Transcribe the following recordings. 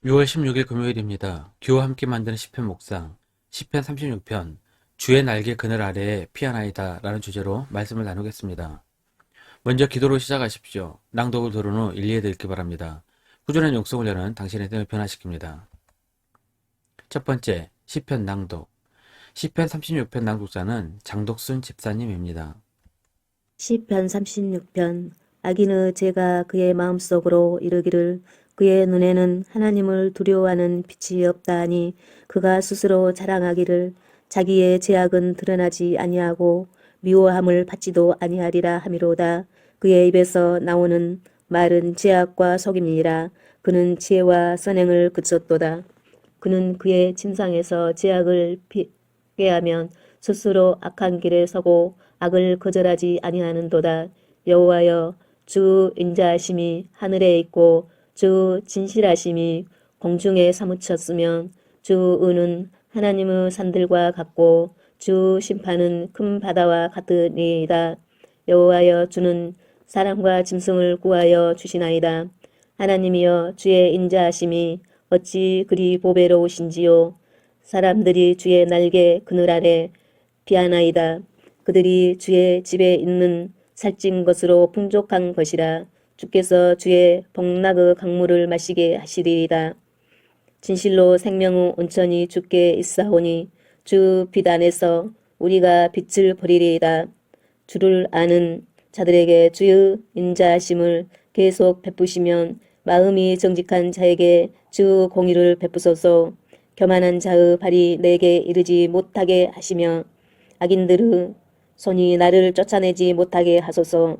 6월 16일 금요일입니다. 교와 함께 만드는 시편 묵상, 시편 36편, 주의 날개 그늘 아래에 피하나이다 라는 주제로 말씀을 나누겠습니다. 먼저 기도로 시작하십시오. 낭독을 들은 후 일리에 읽기 바랍니다. 꾸준한 용성을 여는 당신의 삶을 변화시킵니다. 첫 번째, 시편 낭독. 시편 36편 낭독자는 장덕순 집사님입니다. 시편 36편. 악인의 죄가 그의 마음속으로 이르기를 그의 눈에는 하나님을 두려워하는 빛이 없다 하니 그가 스스로 자랑하기를 자기의 죄악은 드러나지 아니하고 미워함을 받지도 아니하리라 하미로다. 그의 입에서 나오는 말은 죄악과 속임이니라. 그는 지혜와 선행을 그쳤도다. 그는 그의 침상에서 죄악을 피하면 스스로 악한 길에 서고 악을 거절하지 아니하는도다. 여호와여, 주 인자하심이 하늘에 있고 주 진실하심이 공중에 사무쳤으면 주 의는 하나님의 산들과 같고 주 심판은 큰 바다와 같으니이다. 여호와여, 주는 사람과 짐승을 구하여 주시나이다. 하나님이여, 주의 인자하심이 어찌 그리 보배로우신지요. 사람들이 주의 날개 그늘 아래 피하나이다. 그들이 주의 집에 있는 살찐 것으로 풍족한 것이라. 주께서 주의 복락의 강물을 마시게 하시리이다. 진실로 생명의 온천이 주께 있사오니 주 빛 안에서 우리가 빛을 버리리이다. 주를 아는 자들에게 주의 인자하심을 계속 베푸시면 마음이 정직한 자에게 주 공의를 베푸소서. 교만한 자의 발이 내게 이르지 못하게 하시며 악인들의 손이 나를 쫓아내지 못하게 하소서.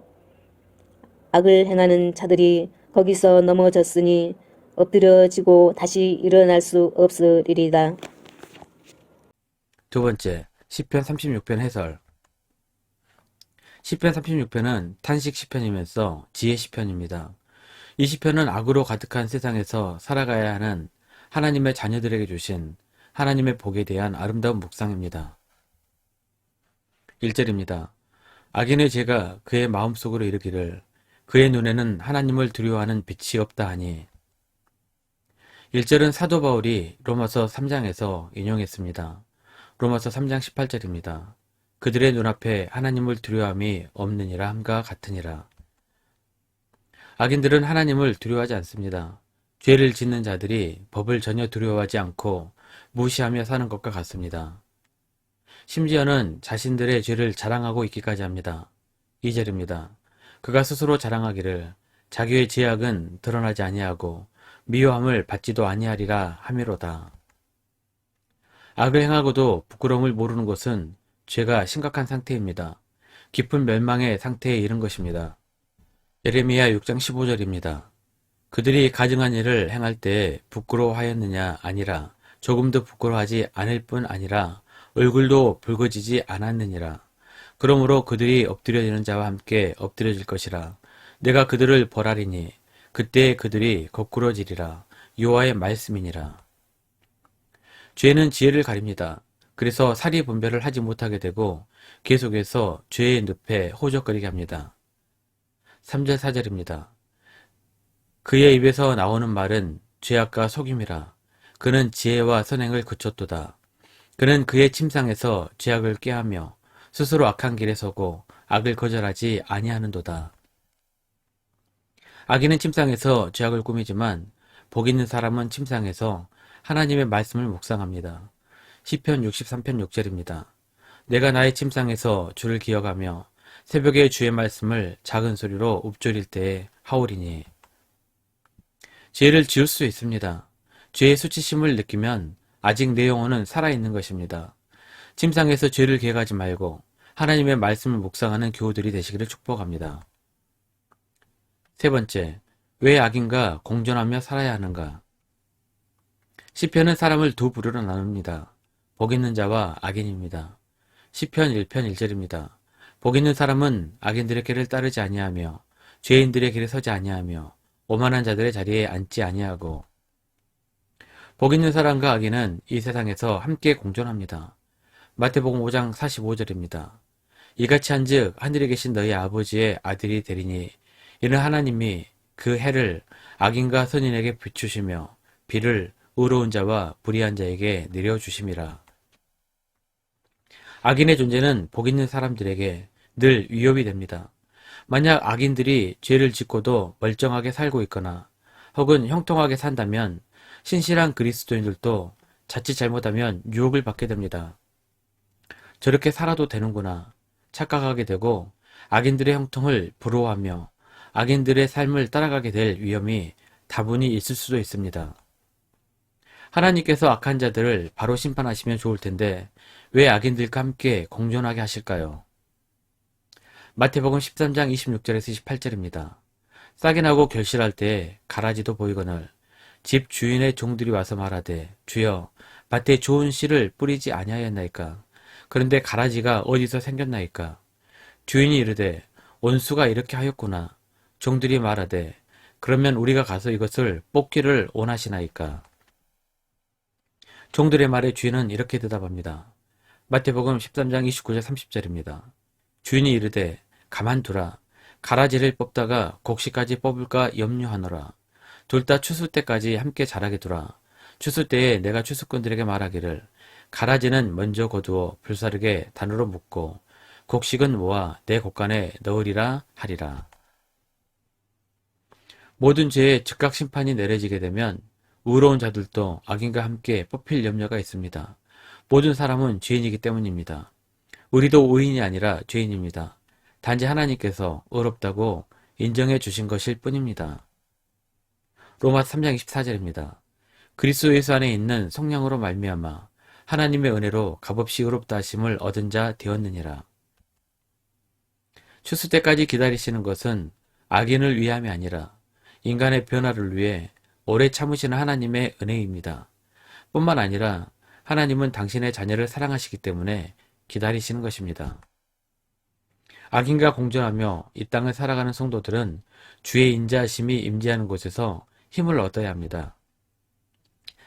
악을 행하는 자들이 거기서 넘어졌으니 엎드려지고 다시 일어날 수 없으리이다. 두 번째, 시편 36편 해설. 시편 36편은 탄식 시편이면서 지혜 시편입니다. 이 시편은 악으로 가득한 세상에서 살아가야 하는 하나님의 자녀들에게 주신 하나님의 복에 대한 아름다운 묵상입니다. 1절입니다. 악인의 죄가 그의 마음속으로 이르기를 그의 눈에는 하나님을 두려워하는 빛이 없다 하니. 1절은 사도 바울이 로마서 3장에서 인용했습니다. 로마서 3장 18절입니다. 그들의 눈앞에 하나님을 두려워함이 없느니라 함과 같으니라. 악인들은 하나님을 두려워하지 않습니다. 죄를 짓는 자들이 법을 전혀 두려워하지 않고 무시하며 사는 것과 같습니다. 심지어는 자신들의 죄를 자랑하고 있기까지 합니다. 2절입니다. 그가 스스로 자랑하기를 자기의 죄악은 드러나지 아니하고 미워함을 받지도 아니하리라 하미로다. 악을 행하고도 부끄러움을 모르는 것은 죄가 심각한 상태입니다. 깊은 멸망의 상태에 이른 것입니다. 예레미야 6장 15절입니다. 그들이 가증한 일을 행할 때 부끄러워하였느냐 아니라 조금도 부끄러워하지 않을 뿐 아니라 얼굴도 붉어지지 않았느니라. 그러므로 그들이 엎드려지는 자와 함께 엎드려질 것이라. 내가 그들을 벌하리니 그때 그들이 거꾸러지리라. 여호와의 말씀이니라. 죄는 지혜를 가립니다. 그래서 사리 분별을 하지 못하게 되고 계속해서 죄의 늪에 호적거리게 합니다. 3절 4절입니다. 그의 입에서 나오는 말은 죄악과 속임이라. 그는 지혜와 선행을 그쳤도다. 그는 그의 침상에서 죄악을 꾀하며 스스로 악한 길에 서고 악을 거절하지 아니하는도다. 악인은 침상에서 죄악을 꾸미지만 복 있는 사람은 침상에서 하나님의 말씀을 묵상합니다. 시편 63편 6절입니다. 내가 나의 침상에서 주를 기억하며 새벽에 주의 말씀을 작은 소리로 읊조릴 때에 하오리니. 죄를 지을 수 있습니다. 죄의 수치심을 느끼면 아직 내 영혼은 살아있는 것입니다. 침상에서 죄를 기억하지 말고 하나님의 말씀을 묵상하는 교우들이 되시기를 축복합니다. 세 번째, 왜 악인과 공존하며 살아야 하는가? 시편은 사람을 두 부류로 나눕니다. 복 있는 자와 악인입니다. 시편 1편 1절입니다. 복 있는 사람은 악인들의 길을 따르지 아니하며 죄인들의 길에 서지 아니하며 오만한 자들의 자리에 앉지 아니하고. 복 있는 사람과 악인은 이 세상에서 함께 공존합니다. 마태복음 5장 45절입니다. 이같이 한즉 하늘에 계신 너희 아버지의 아들이 되리니 이는 하나님이 그 해를 악인과 선인에게 비추시며 비를 의로운 자와 불의한 자에게 내려주심이라. 악인의 존재는 복 있는 사람들에게 늘 위협이 됩니다. 만약 악인들이 죄를 짓고도 멀쩡하게 살고 있거나 혹은 형통하게 산다면 신실한 그리스도인들도 자칫 잘못하면 유혹을 받게 됩니다. 저렇게 살아도 되는구나 착각하게 되고 악인들의 형통을 부러워하며 악인들의 삶을 따라가게 될 위험이 다분히 있을 수도 있습니다. 하나님께서 악한 자들을 바로 심판하시면 좋을 텐데 왜 악인들과 함께 공존하게 하실까요? 마태복음 13장 26절에서 28절입니다. 싹이 나고 결실할 때에 가라지도 보이거늘 집 주인의 종들이 와서 말하되 주여 밭에 좋은 씨를 뿌리지 아니하였나이까? 그런데 가라지가 어디서 생겼나이까? 주인이 이르되 원수가 이렇게 하였구나. 종들이 말하되 그러면 우리가 가서 이것을 뽑기를 원하시나이까? 종들의 말에 주인은 이렇게 대답합니다. 마태복음 13장 29절 30절입니다. 주인이 이르되 가만두라. 가라지를 뽑다가 곡식까지 뽑을까 염려하노라. 둘 다 추수 때까지 함께 자라게 두라. 추수 때에 내가 추수꾼들에게 말하기를 가라지는 먼저 거두어 불사르게 단으로 묶고 곡식은 모아 내 곡간에 넣으리라 하리라. 모든 죄에 즉각 심판이 내려지게 되면 의로운 자들도 악인과 함께 뽑힐 염려가 있습니다. 모든 사람은 죄인이기 때문입니다. 우리도 의인이 아니라 죄인입니다. 단지 하나님께서 의롭다고 인정해 주신 것일 뿐입니다. 로마서 3장 24절입니다. 그리스도 예수 안에 있는 성령으로 말미암아 하나님의 은혜로 값없이 의롭다 하심을 얻은 자 되었느니라. 추수 때까지 기다리시는 것은 악인을 위함이 아니라 인간의 변화를 위해 오래 참으시는 하나님의 은혜입니다. 뿐만 아니라 하나님은 당신의 자녀를 사랑하시기 때문에 기다리시는 것입니다. 악인과 공존하며 이 땅을 살아가는 성도들은 주의 인자하심이 임재하는 곳에서 힘을 얻어야 합니다.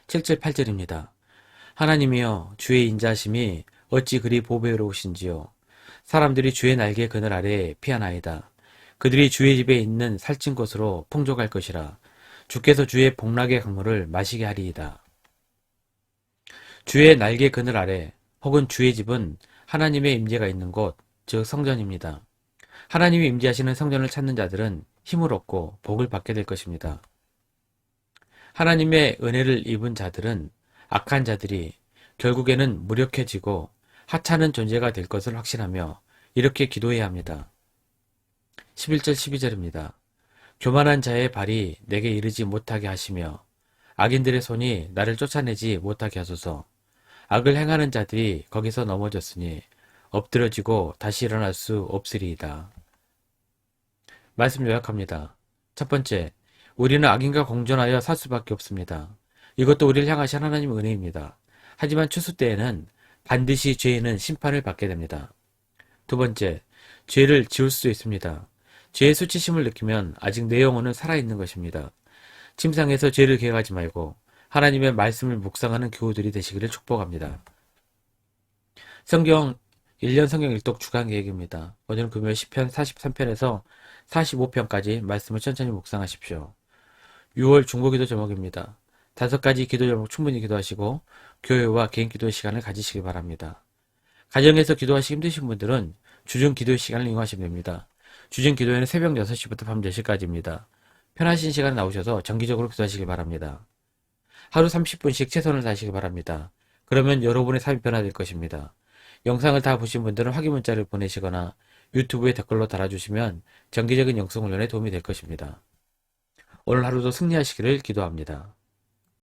7절 8절입니다. 하나님이여 주의 인자하심이 어찌 그리 보배로우신지요. 사람들이 주의 날개 그늘 아래에 피하나이다. 그들이 주의 집에 있는 살찐 곳으로 풍족할 것이라. 주께서 주의 복락의 강물을 마시게 하리이다. 주의 날개 그늘 아래 혹은 주의 집은 하나님의 임재가 있는 곳, 즉 성전입니다. 하나님이 임재하시는 성전을 찾는 자들은 힘을 얻고 복을 받게 될 것입니다. 하나님의 은혜를 입은 자들은 악한 자들이 결국에는 무력해지고 하찮은 존재가 될 것을 확신하며 이렇게 기도해야 합니다. 11절 12절입니다. 교만한 자의 발이 내게 이르지 못하게 하시며 악인들의 손이 나를 쫓아내지 못하게 하소서. 악을 행하는 자들이 거기서 넘어졌으니 엎드러지고 다시 일어날 수 없으리이다. 말씀 요약합니다. 첫 번째, 우리는 악인과 공존하여 살 수밖에 없습니다. 이것도 우리를 향하신 하나님의 은혜입니다. 하지만 추수 때에는 반드시 죄인은 심판을 받게 됩니다. 두 번째, 죄를 지울 수 있습니다. 죄의 수치심을 느끼면 아직 내 영혼은 살아있는 것입니다. 침상에서 죄를 계획하지 말고 하나님의 말씀을 묵상하는 교우들이 되시기를 축복합니다. 성경 1년 성경 일독 주간 계획입니다. 오늘은 금요일 시편 43편에서 45편까지 말씀을 천천히 묵상하십시오. 6월 중보기도 제목입니다. 5가지 기도 제목 충분히 기도하시고 교회와 개인 기도 시간을 가지시기 바랍니다. 가정에서 기도하시기 힘드신 분들은 주중 기도 시간을 이용하시면 됩니다. 주중 기도회는 새벽 6시부터 밤 10시까지입니다. 편하신 시간에 나오셔서 정기적으로 기도하시기 바랍니다. 하루 30분씩 최선을 다하시기 바랍니다. 그러면 여러분의 삶이 변화될 것입니다. 영상을 다 보신 분들은 확인 문자를 보내시거나 유튜브에 댓글로 달아주시면 정기적인 영성 훈련에 도움이 될 것입니다. 오늘 하루도 승리하시기를 기도합니다.